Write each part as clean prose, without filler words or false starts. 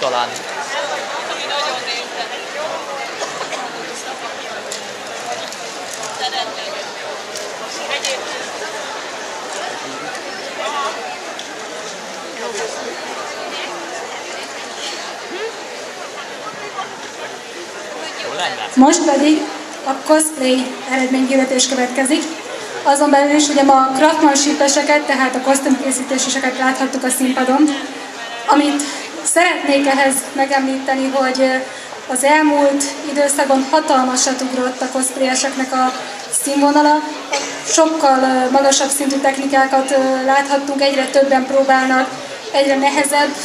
talán. Most pedig a cosplay eredményhirdetés következik. Azon belül is ugye ma a craftsmanship-eseket, tehát a kosztümkészítéseseket láthattuk a színpadon. Amit szeretnék ehhez megemlíteni, hogy az elmúlt időszakban hatalmasat ugrott a cosplayeseknek a színvonala. Sokkal magasabb szintű technikákat láthattunk, egyre többen próbálnak egyre nehezebb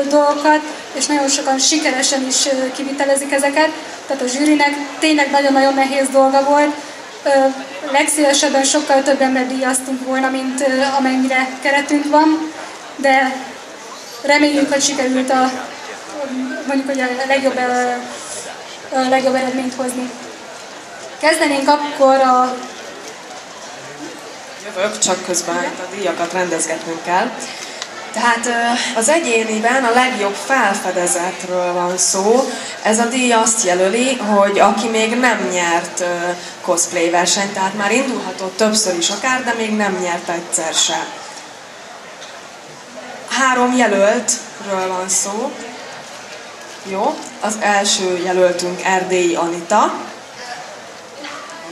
dolgokat, és nagyon sokan sikeresen is kivitelezik ezeket. Tehát a zsűrinek tényleg nagyon-nagyon nehéz dolga volt. Legszívesebben sokkal több embert díjaztunk volna, mint amennyire keretünk van, de reméljük, hogy sikerült mondjuk, hogy a legjobb eredményt hozni. Kezdenénk akkor a... Jövök, csak közben a díjakat rendezgetnünk kell. Tehát az egyéniben a legjobb felfedezetről van szó. Ez a díj azt jelöli, hogy aki még nem nyert cosplay versenyt, tehát már indulhatott többször is akár, de még nem nyert egyszer sem. 3 jelöltről van szó. Jó, az első jelöltünk Erdélyi Anita.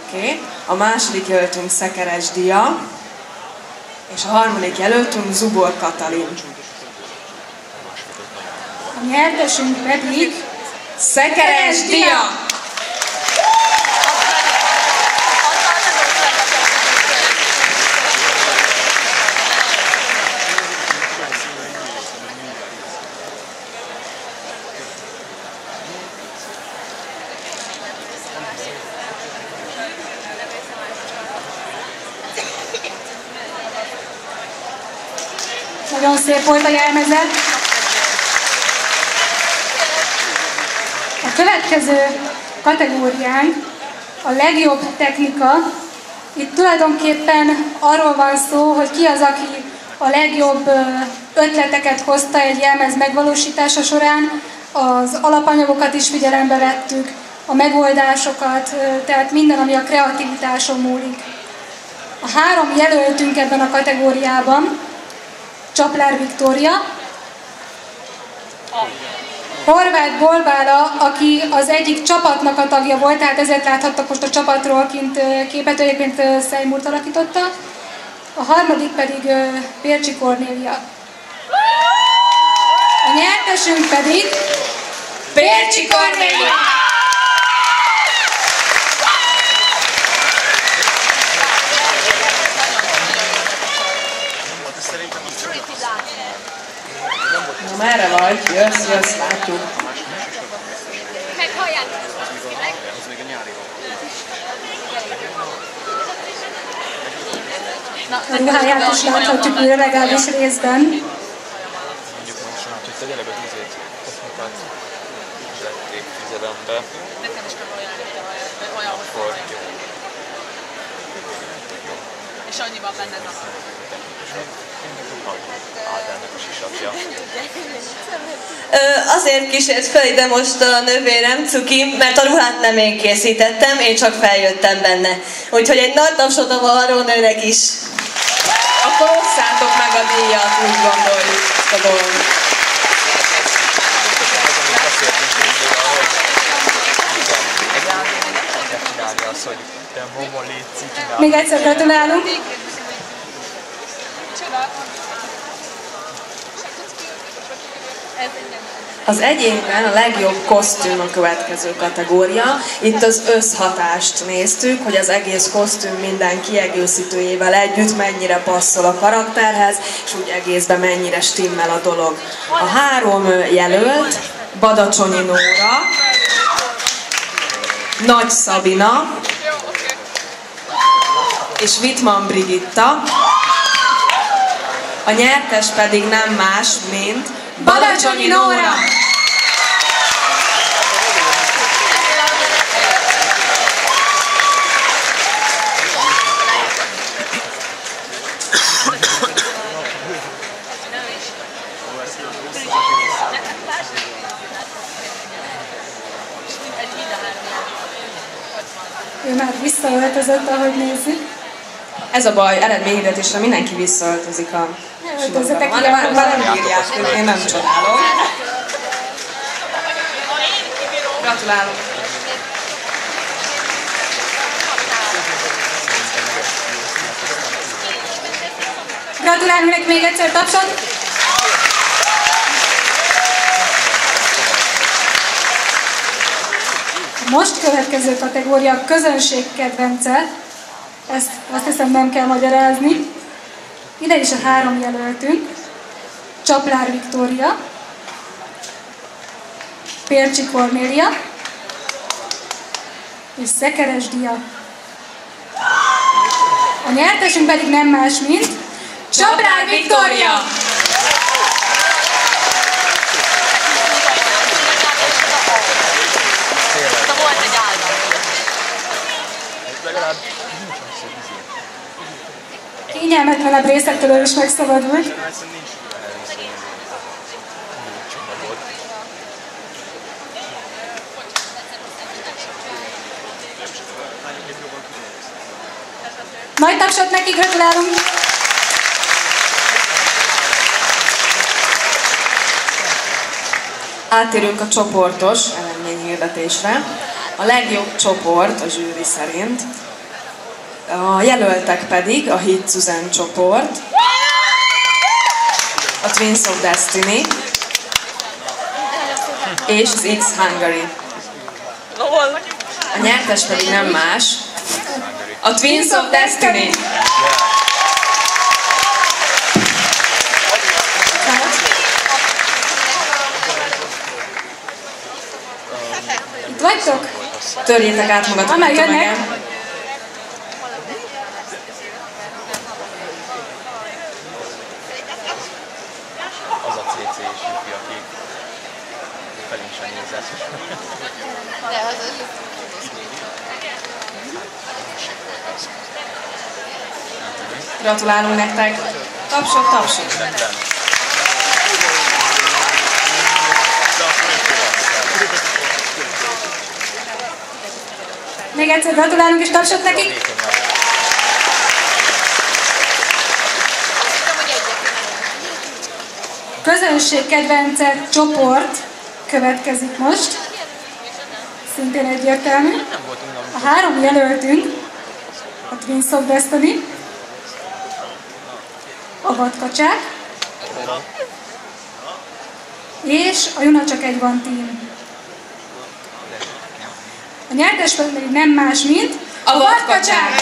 Oké. A második jelöltünk Szekeres Dia. És a harmadik jelöltünk Zubor Katalin. A nyertesünk pedig Szekeres Dia! Nagyon szép volt a jelmezet. A következő kategóriánk a legjobb technika. Itt tulajdonképpen arról van szó, hogy ki az, aki a legjobb ötleteket hozta egy jelmez megvalósítása során. Az alapanyagokat is figyelembe vettük, a megoldásokat, tehát minden, ami a kreativitáson múlik. A 3 jelöltünk ebben a kategóriában Csaplár Viktória, Horváth Borbála, aki az egyik csapatnak a tagja volt, tehát ezért láthattak most a csapatról kint képet, egyébként Szeimúrt alakította. A harmadik pedig Pércsi Kornélia. A nyertesünk pedig Pércsi Kornélia! Na merre vagy? Jössz, látjuk. A ruháját is láthatjuk újra, legalábbis részben. Mondjuk hogy tegyelek a 10 technikát vették figyelembe. Nekem is kell olyan, akkor jó. És annyiban benne nap. Ádának a sisakja. Azért kísért fel ide most a nővérem, Cuki, mert a ruhát nem én készítettem, én csak feljöttem benne. Úgyhogy egy nagy tapsot a varrónőnek is. Akkor osszátok meg a díjat, úgy gondoljuk a dolog. Még egyszer gratulálunk. Az egyénben a legjobb kosztüm a következő kategória. Itt az összhatást néztük, hogy az egész kosztüm minden kiegészítőjével együtt mennyire passzol a karakterhez, és úgy egészben mennyire stimmel a dolog. A 3 jelölt, Badacsonyi Nóra, Nagy Szabina és Wittmann Brigitta. A nyertes pedig nem más, mint Badacsonyi Nóra! visszaöltözött, ahogy nézzük. Ez a baj, eredményhirdetésre mindenki visszaöltözik a Öltözzetek már ide, nem bírják, én nem csodálom. Gratulálok! Gratulálunk neki még egyszer, tapsot! A most következő kategória a közönség kedvence. Ezt azt hiszem nem kell magyarázni. Ide is a 3 jelöltünk. Csaplár Viktória, Pércsi Kornélia és Szekeres Dia. A nyertesünk pedig nem más, mint Csaplár Viktória! Volt egy állam. Kényelmetlenebb részektől is megszabadult. Nagy tapsot neki, gratulálunk! Áttérünk a csoportos eredményhirdetésre. A legjobb csoport a zsűri szerint. A jelöltek pedig a Hit Susan csoport, a Twins of Destiny és az X Hungary. A nyertes pedig nem más, a Twins of Destiny. Itt vagytok? Törjétek át magatokat a tömegen. Az a CC és Juki, aki felünk sem nézett. De az Gratulálunk nektek! Tapsot, tapsot! Még egyszer gratulálunk és tapsot nekik! Közönség kedvence csoport következik most. Szintén egyértelmű. A 3 jelöltünk, a Twins of Destiny, a Vadkacsák és a Juna csak egy van team. A nyertes pedig nem más, mint a Vadkacsák!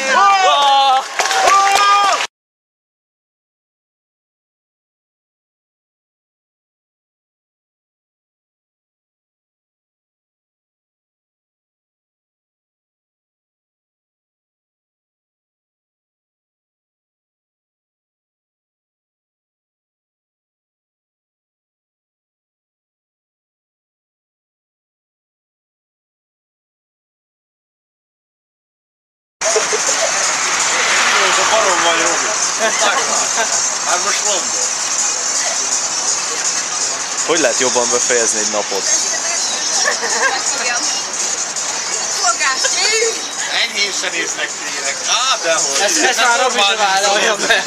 A barom vagy, Robi. Hát most mondom. Hogy lehet jobban befejezni egy napot? Enyhén se néznek tényleg. Á, dehogy. Ezt már Robi se vállalja be.